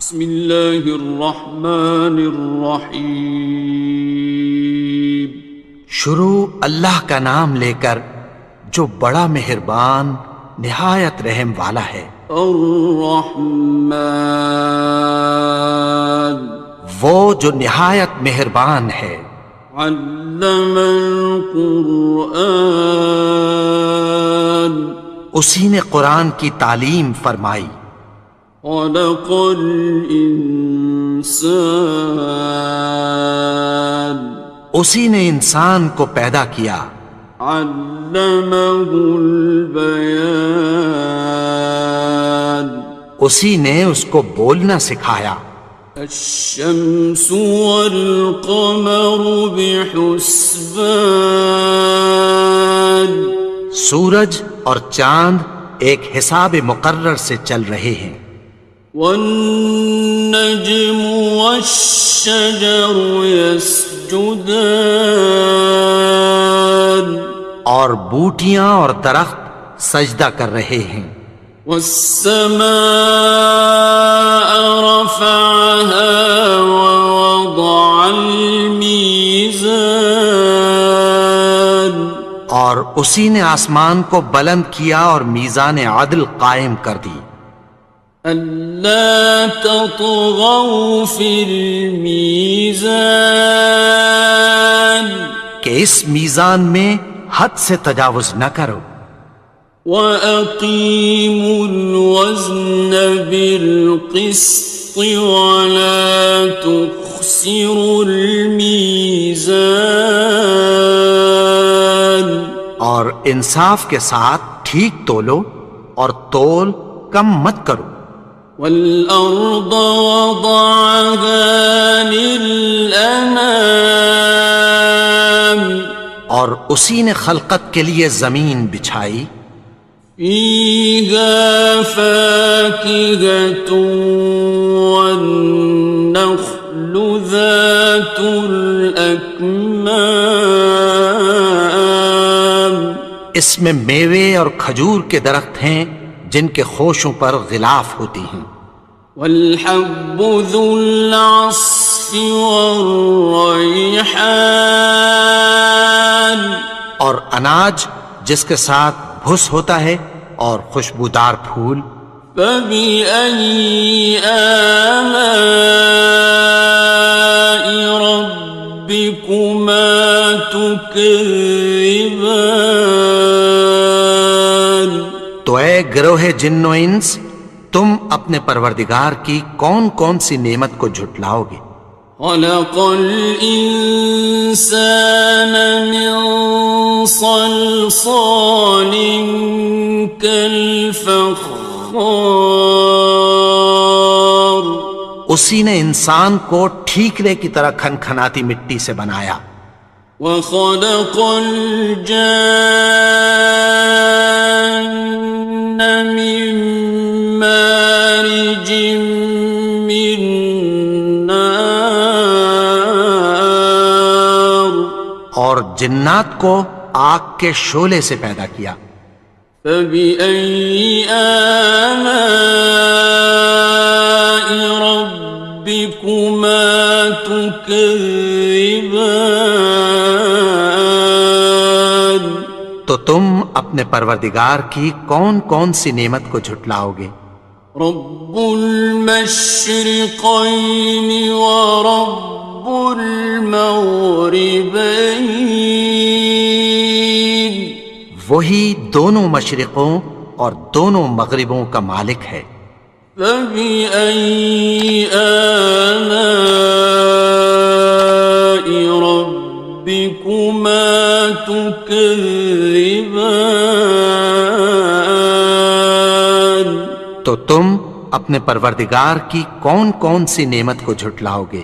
بسم اللہ الرحمن الرحیم۔ شروع اللہ کا نام لے کر جو بڑا مہربان نہایت رحم والا ہے۔ الرحمن، وہ جو نہایت مہربان ہے۔ علم القرآن، اسی نے قرآن کی تعلیم فرمائی۔ خلق الانسان، اسی نے انسان کو پیدا کیا۔ علمہ البیان، اسی نے اس کو بولنا سکھایا۔ الشمس والقمر بحسبان، سورج اور چاند ایک حساب مقرر سے چل رہے ہیں۔ والنجم والشجر يسجدان، اور بوٹیاں اور درخت سجدہ کر رہے ہیں۔ والسماء رفعها ووضع الميزان، اور اسی نے آسمان کو بلند کیا اور میزان عدل قائم کر دی۔ ألا تطغوا في الميزان، کہ اس میزان میں حد سے تجاوز نہ کرو۔ وَأَقِيمُوا الْوَزْنَ بِالْقِسْطِ وَلَا تُخْسِرُوا الْمِيزَانَ، اور انصاف کے ساتھ ٹھیک تولو اور تول کم مت کرو۔ وَالْأَرْضَ وَضَعَهَا لِلْأَنَامِ، اور اسی نے خلقت کے لیے زمین بچھائی۔ فِيهَا فَاكِهَةٌ وَالنَّخْلُ ذَاتُ الْأَكْمَامِ، اس میں میوے اور کھجور کے درخت ہیں جن کے خوشوں پر غلاف ہوتی ہیں۔ وَالْحَبُّ ذُو الْعَصْفِ وَالرَّيْحَانِ، اور اناج جس کے ساتھ بھس ہوتا ہے اور خوشبودار پھول۔ فَبِأَيِّ آلَاءِ رَبِّكُمَا تُكَذِّبَانِ، تو اے گروہ جن و انس، تم اپنے پروردگار کی کون کون سی نعمت کو جھٹلاؤ گے؟ خَلَقَ الْإِنسَانَ مِنْ صَلْصَالٍ كَالْفَخَّارِ، اسی نے انسان کو ٹھیکرے کی طرح کھنکھناتی مٹی سے بنایا۔ وَخَلَقَ الْجَانَّ مِن مَّارِجٍ مِّن نَّارٍ، اور جنات کو آگ کے شعلے سے پیدا کیا۔ فَبِأَيِّ آلَاءِ رَبِّكُمَا تُكَذِّبَانِ، تو تم اپنے پروردگار کی کون کون سی نعمت کو جھٹلاؤ گے؟ رب المشرقین ورب المغربین، وہی دونوں مشرقوں اور دونوں مغربوں کا مالک ہے۔ فَبِأَيِّ آلَاءِ رَبِّكُمَا تُكَذِّبَانِ، تو تم اپنے پروردگار کی کون کون سی نعمت کو جھٹلاؤ گے؟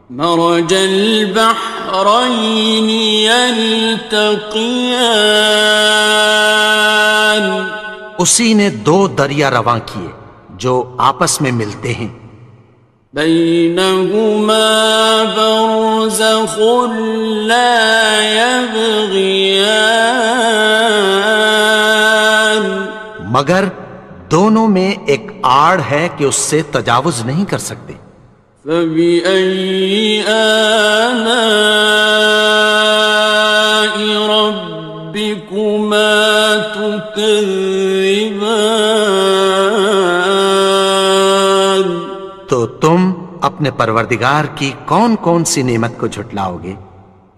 مرج البحرین یلتقیان، اسی نے دو دریا رواں کیے جو آپس میں ملتے ہیں۔ بینہما برزخ لا یبغیان، مگر دونوں میں ایک آڑ ہے کہ اس سے تجاوز نہیں کر سکتے۔ فبأي آلاء ربكما تكذبان؟ تو تم اپنے پروردگار کی کون کون سی نعمت کو جھٹلاؤ گے؟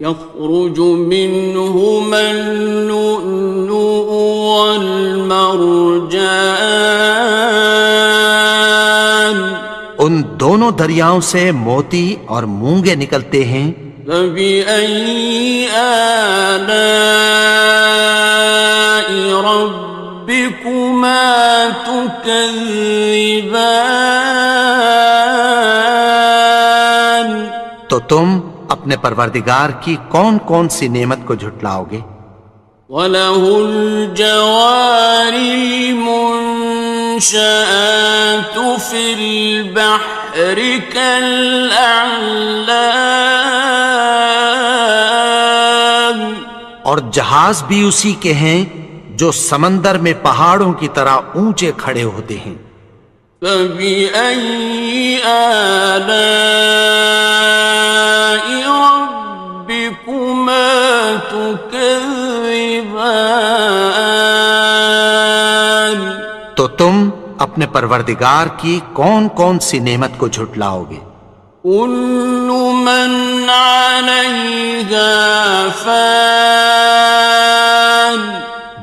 يخرج منهما اللؤلؤ والمرجان، ان دونوں دریاؤں سے موتی اور مونگے نکلتے ہیں۔ فبأي آلاء ربكما تكذبان؟ تو تم اپنے پروردگار کی کون کون سی نعمت کو جھٹلاؤ گے؟ وَلَهُ الْجَوَارِ الْمُنشَآتُ فِي الْبَحْرِ كَالْأَعْلَامِ، اور جہاز بھی اسی کے ہیں جو سمندر میں پہاڑوں کی طرح اونچے کھڑے ہوتے ہیں۔ فَبِأَيِّ آلَاءِ رَبِّكُمَا تُكَذِّبَانِ؟ تو تم اپنے پروردگار کی کون کون سی نعمت کو جھٹلاؤ گے؟ كُلُّ مَنْ عَلَيْهَا فَانٍ،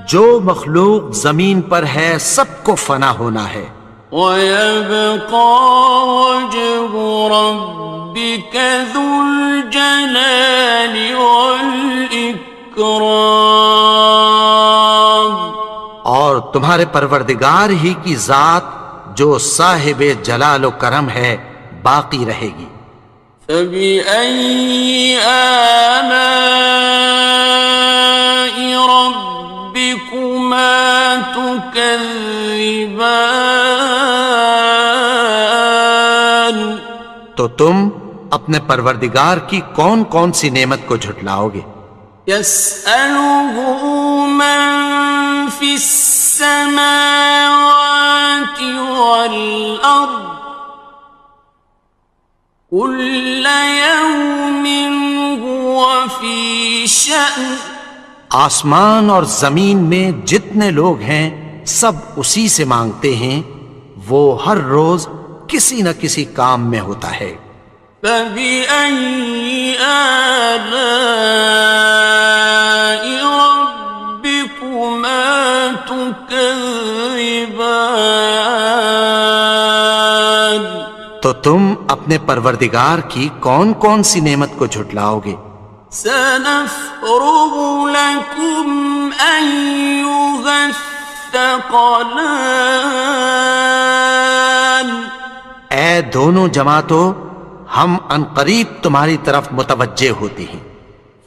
جو مخلوق زمین پر ہے سب کو فنا ہونا ہے۔ وَيَبْقَى وَجْهُ رَبِّكَ ذُو الْجَلَالِ وَالْإِكْرَامِ، اور تمہارے پروردگار ہی کی ذات جو صاحب جلال و کرم ہے باقی رہے گی۔ فَبِأَيِّ آلَاءِ رَبِّكُمَا تُكَذِّبَانِ؟ تو تم اپنے پروردگار کی کون کون سی نعمت کو جھٹلاؤ گے؟ يَسْأَلُهُ مَن فِي السَّمَاوَاتِ وَالْأَرْضِ كُلَّ يَوْمٍ هُوَ فِي شَأْنٍ، آسمان اور زمین میں جتنے لوگ ہیں سب اسی سے مانگتے ہیں، وہ ہر روز کسی نہ کسی کام میں ہوتا ہے۔ فَبِأَيِّ آلَاءِ رَبِّكُمَا تُكَذِّبَانِ؟ تو تم اپنے پروردگار کی کون کون سی نعمت کو جھٹلاؤ گے؟ سَنَفْرُغُ لَكُمْ أَيُّهَ الثَّقَلَانِ، اے دونوں جماعتوں، ہم عنقریب تمہاری طرف متوجہ ہوتے ہیں۔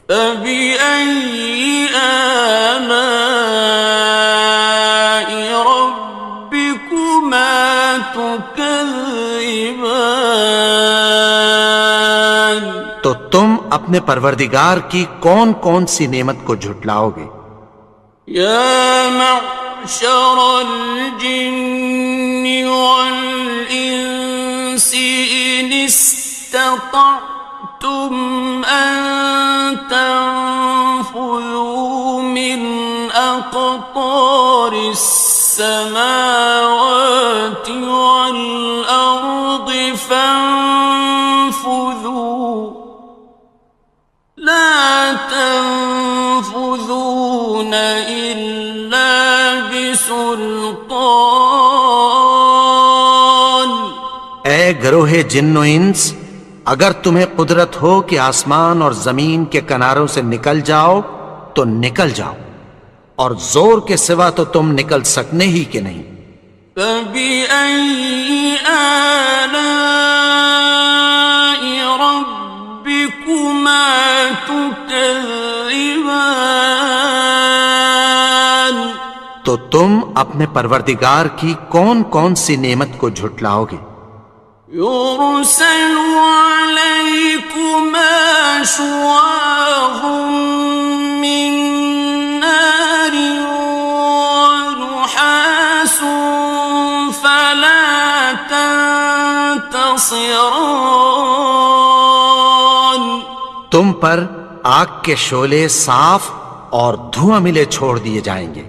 فَبِأَيِّ آلَاءِ رَبِّكُمَا تُكَذِّبَانِ؟ تو تم اپنے پروردگار کی کون کون سی نعمت کو جھٹلاؤ گے؟ يَا مَعْشَرَ الْجِنِّ وَالْإِنسِ إِنِ اسْتَطَعْتُمْ أَن تَنفُذُوا مِنْ أَقْطَارِ السَّمَاوَاتِ وَالْأَرْضِ فَانفُذُوا لَا تَنفُذُونَ إِلَّا بِسُلْطَانٍ۔ اے گروہ جن و انس، اگر تمہیں قدرت ہو کہ آسمان اور زمین کے کناروں سے نکل جاؤ تو نکل جاؤ، اور زور کے سوا تو تم نکل سکنے ہی کہ نہیں۔ فَبِأَيِّ آلَاءِ رَبِّكُمَا تُكَذِّبَانِ؟ تو تم اپنے پروردگار کی کون کون سی نعمت کو جھٹلاؤ گے؟ يُرْسَلُ عَلَيْكُمَا شُوَاظٌ مِّن نَّارٍ وَنُحَاسٌ فَلَا خِصْرَانٍ تم پر آگ کے شعلے صاف اور دھواں ملے چھوڑ دیے جائیں گے،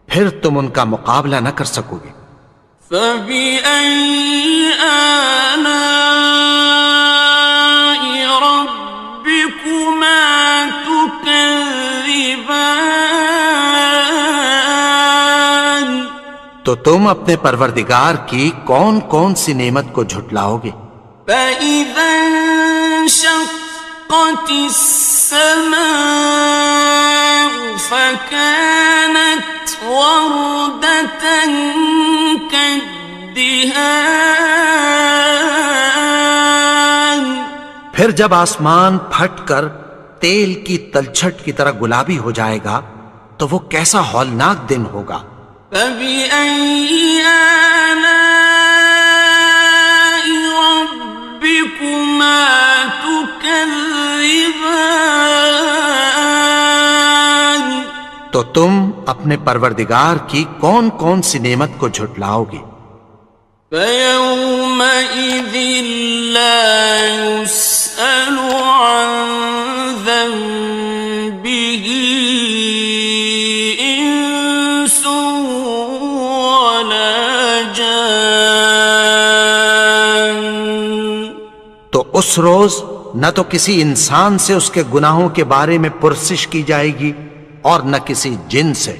پھر تم ان کا مقابلہ نہ کر سکو گے۔ فَبِأَيِّ آلَاءِ رَبِّكُمَا تُكَذِّبَانِ تو تم اپنے پروردگار کی کون کون سی نعمت کو جھٹلاؤ گے؟ فَإِذَا انشَقَّتِ السَّمَاءُ فَكَانَتْ وَرْدَةً كَالدِّهَانِ پھر جب آسمان پھٹ کر تیل کی تلچھٹ کی طرح گلابی ہو جائے گا تو وہ کیسا ہولناک دن ہوگا۔ فَبِأَيِّ آلَاءِ رَبِّكُمَا تُكَذِّبَانِ تو تم اپنے پروردگار کی کون کون سی نعمت کو جھٹلاؤ گے؟ فَيَوْمَئِذٍ لَا يُسْأَلُ عَنْ ذَنبِهِ إِنسٌ وَلَا جَانٌ تو اس روز نہ تو کسی انسان سے اس کے گناہوں کے بارے میں پرسش کی جائے گی اور نہ کسی جن سے۔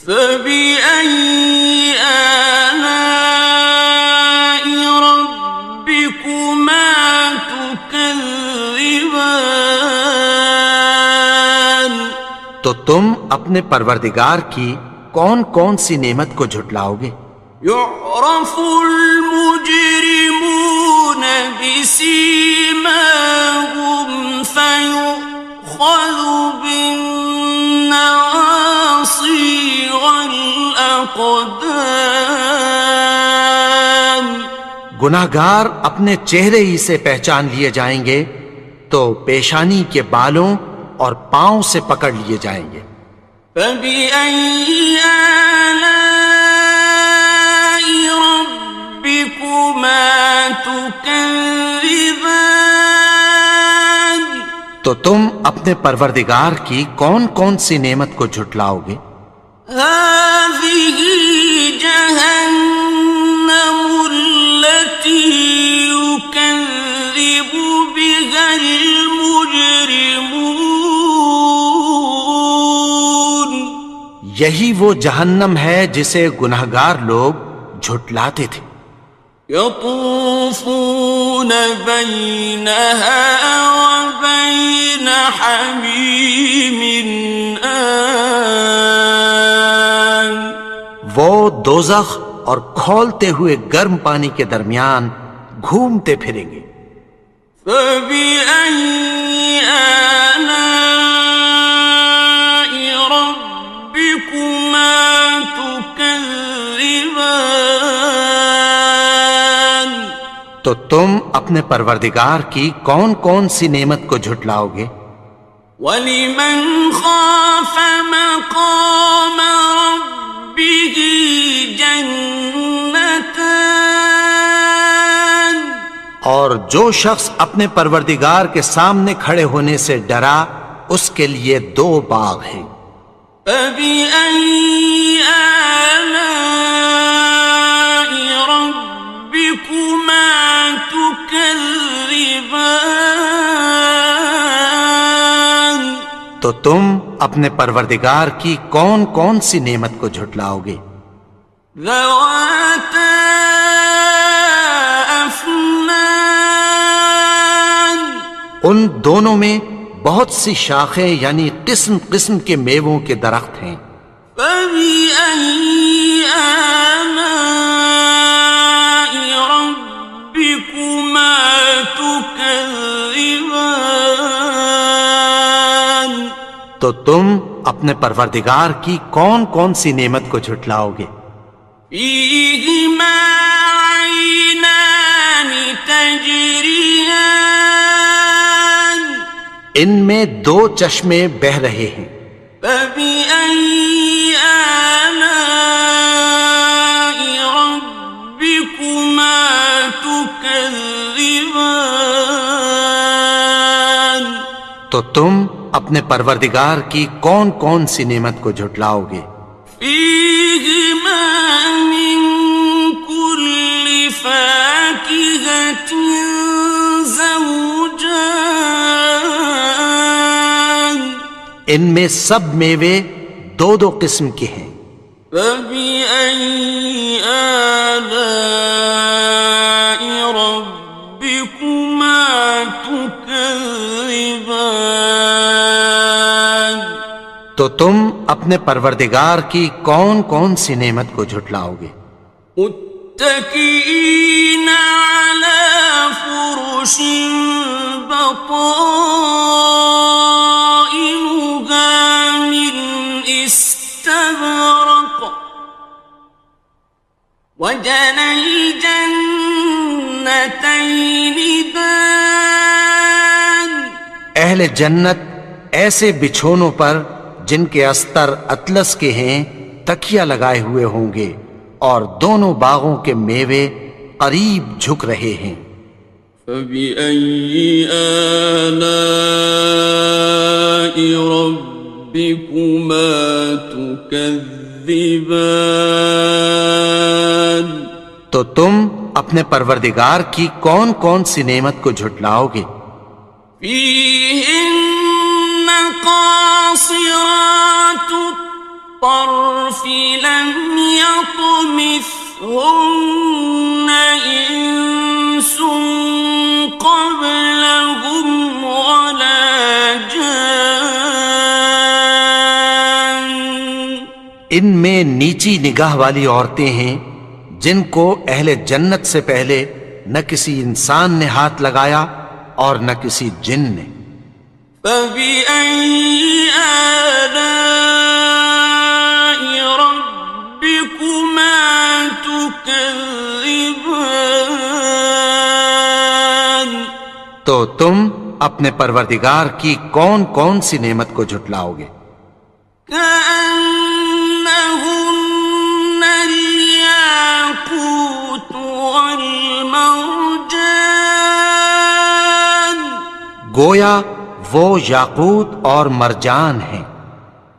فَبِأَيِّ آلَاءِ رَبِّكُمَا تُكَذِّبَانِ تو تم اپنے پروردگار کی کون کون سی نعمت کو جھٹلاؤ گے؟ يُعْرَفُ الْمُجْرِمُونَ بِسِيمَاهُمْ فَيُؤْخَذُ بِالنَّوَاصِي وَالْأَقْدَامِ گناہگار اپنے چہرے ہی سے پہچان لیے جائیں گے تو پیشانی کے بالوں اور پاؤں سے پکڑ لیے جائیں گے۔ فَبِأَيِّ آلَاءِ رَبِّكُمَا تُكَذِّبَانِ تو تم اپنے پروردگار کی کون کون سی نعمت کو جھٹلاؤ گے؟ هَذِهِ جَهَنَّمُ الَّتِي يُكَذِّبُ بِهَا الْمُجْرِمُونَ یہی وہ جہنم ہے جسے گناہگار لوگ جھٹلاتے تھے۔ يَطُوفُونَ بَيْنَهَا وَبَيْنَ حَمِيمٍ آنٍ وہ دوزخ اور کھولتے ہوئے گرم پانی کے درمیان گھومتے پھریں گے۔ فَبِأَيِّ آلَاءِ رَبِّكُمَا تُكَذِّبَانِ تو تم اپنے پروردگار کی کون کون سی نعمت کو جھٹلاؤ گے؟ وَلِمَنْ خَافَ مَقَامَ رَبِّهِ جَنَّتَانِ اور جو شخص اپنے پروردگار کے سامنے کھڑے ہونے سے ڈرا اس کے لیے دو باغ ہیں۔ فَبِأَيِّ آلَاءِ رَبِّكُمَا تُكَذِّبَانِ تو تم اپنے پروردگار کی کون کون سی نعمت کو جھٹلاؤ گے؟ ذَوَاتَا أَفْنَانٍ ان دونوں میں بہت سی شاخیں یعنی قسم قسم کے میووں کے درخت ہیں۔ فَبِأَيِّ آلَاءِ رَبِّكُمَا تُكَذِّبَانِ تو تم اپنے پروردگار کی کون کون سی نعمت کو جھٹلاؤ گے؟ فِيهِمَا عَيْنَانِ تَجْرِيَانِ ان میں دو چشمے بہہ رہے ہیں۔ فَبِأَيِّ آلَاءِ رَبِّكُمَا تُكَذِّبَانِ تكذبان تو تم اپنے پروردگار کی کون کون سی نعمت کو جھٹلاؤ گے؟ فيهما من كل فاكهة زوجان ان میں سب میوے دو دو قسم کے ہیں۔ فبأي آلاء ربكما تكذبان تو تم اپنے پروردگار کی کون کون سی نعمت کو جھٹلاؤ گے؟ متكئين على فرش بطائنها من استبرق وجنى الجنتين دان اہل جنت ایسے بچھونوں پر جن کے استر اطلس کے ہیں تکیہ لگائے ہوئے ہوں گے، اور دونوں باغوں کے میوے قریب جھک رہے ہیں۔ فبأي آلاء ربكما تكذبان تو تم اپنے پروردگار کی کون کون سی نعمت کو جھٹلاؤ گے؟ فيهن قاصرات الطرف لم يطمثهن إنس قبلهم ولا جان ان میں نیچی نگاہ والی عورتیں ہیں جن کو اہل جنت سے پہلے نہ کسی انسان نے ہاتھ لگایا اور نہ کسی جن نے۔ فبأي آلاء ربكما تكذبان تو تم اپنے پروردگار کی کون کون سی نعمت کو جھٹلاؤ گے؟ كأنهن الياقوت والمرجان گویا وہ یاقوت اور مرجان ہیں۔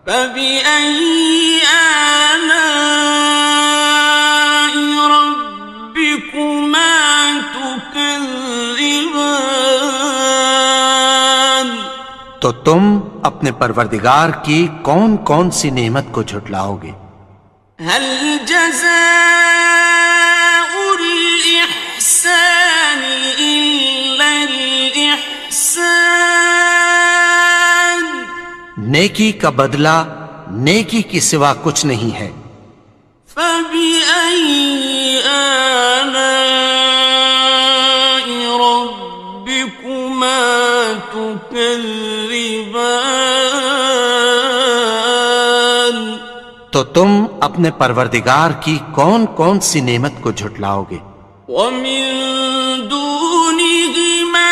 فبأي آلاء ربكما تكذبان تو تم اپنے پروردگار کی کون کون سی نعمت کو جھٹلاؤ گے؟ هل جزاء الإحسان إلا الإحسان نیکی کا بدلہ نیکی کی سوا کچھ نہیں ہے۔ فبأي آلاء ربكما تكذبان تو تم اپنے پروردگار کی کون کون سی نعمت کو جھٹلاؤ گے؟ ومن دونهما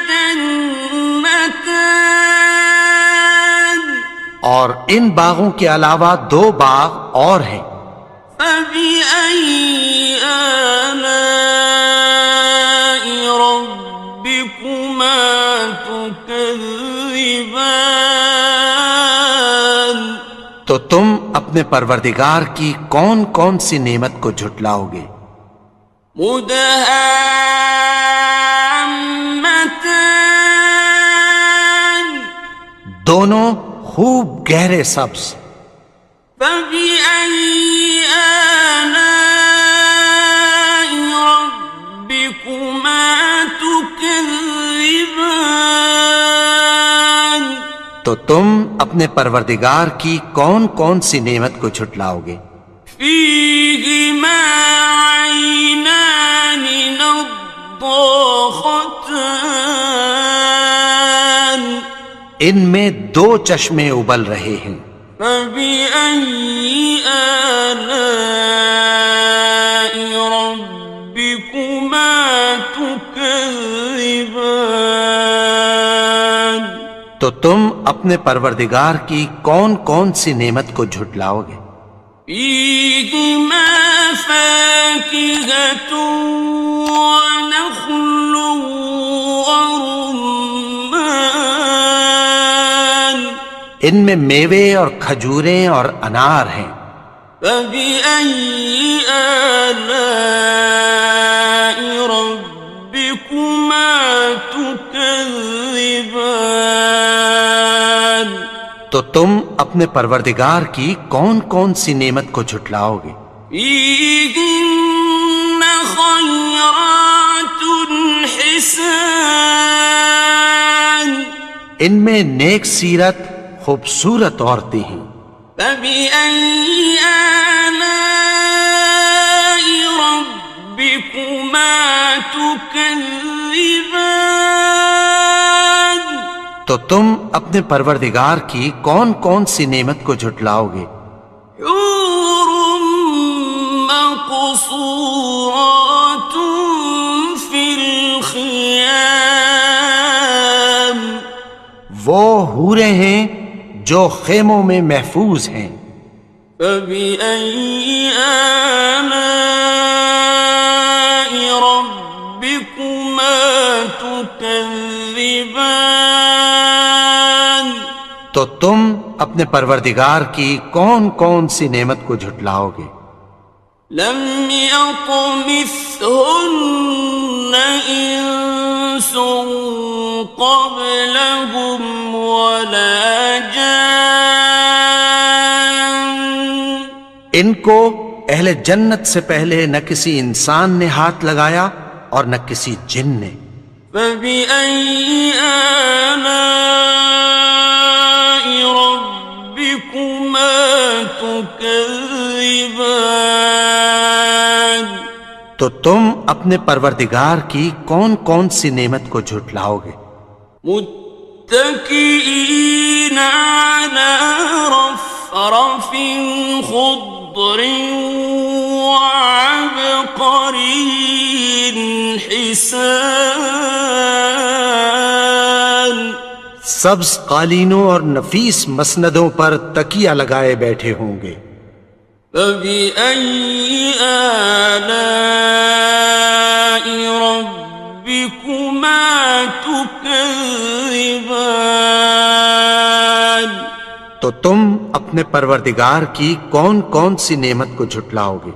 جنتان اور ان باغوں کے علاوہ دو باغ اور ہیں۔ فبأي آلاء ربكما تكذبان تو تم اپنے پروردگار کی کون کون سی نعمت کو جھٹلاؤ گے؟ مدهامتان دونوں خوب گہرے سبز۔ فبأي آلاء ربكما تكذبان تو تم اپنے پروردگار کی کون کون سی نعمت کو جھٹلاؤ گے؟ فيهما عينان نضاختان ان میں دو چشمے ابل رہے ہیں۔ فبأي آلاء ربكما تكذبان تو تم اپنے پروردگار کی کون کون سی نعمت کو جھٹلاؤ گے؟ فيهما فاكهة ونخل ان میں میوے اور کھجوریں اور انار ہیں۔ فبأي آلاء ربكما تكذبان؟ تو تم اپنے پروردگار کی کون کون سی نعمت کو جھٹلاؤ گے؟ فيهن خيرات حسان، ان میں نیک سیرت خوبصورت عورتیں ہیں۔ فبأي آلاء ربكما تكذبان؟ تو تم اپنے پروردگار کی کون کون سی نعمت کو جھٹلاؤ گے؟ حور مقصورات في الخيام، وہ حوریں ہیں جو خیموں میں محفوظ ہیں۔ فبأي آلاء ربكما تكذبان؟ تو تم اپنے پروردگار کی کون کون سی نعمت کو جھٹلاؤ گے؟ لم يطمثهن إنس قبلهم ولا جان، ان کو اہل جنت سے پہلے نہ کسی انسان نے ہاتھ لگایا اور نہ کسی جن نے۔ فبأي آلاء ربكما تكذبان؟ تو تم اپنے پروردگار کی کون کون سی نعمت کو جھٹلاؤ گے؟ متكئين على رفرف خضر وعبقري حسان، سبز قالینوں اور نفیس مسندوں پر تکیہ لگائے بیٹھے ہوں گے۔ فبأي آلاء ربكما تكذبان؟ تو تم اپنے پروردگار کی کون کون سی نعمت کو جھٹلاؤ گے؟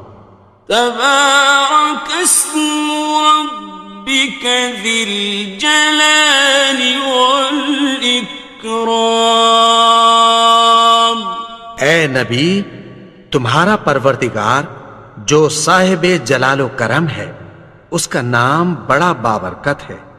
تبارك اسم ربك ذي الجلال والإكرام۔ اے نبی، تمہارا پروردگار جو صاحب جلال و کرم ہے، اس کا نام بڑا بابرکت ہے۔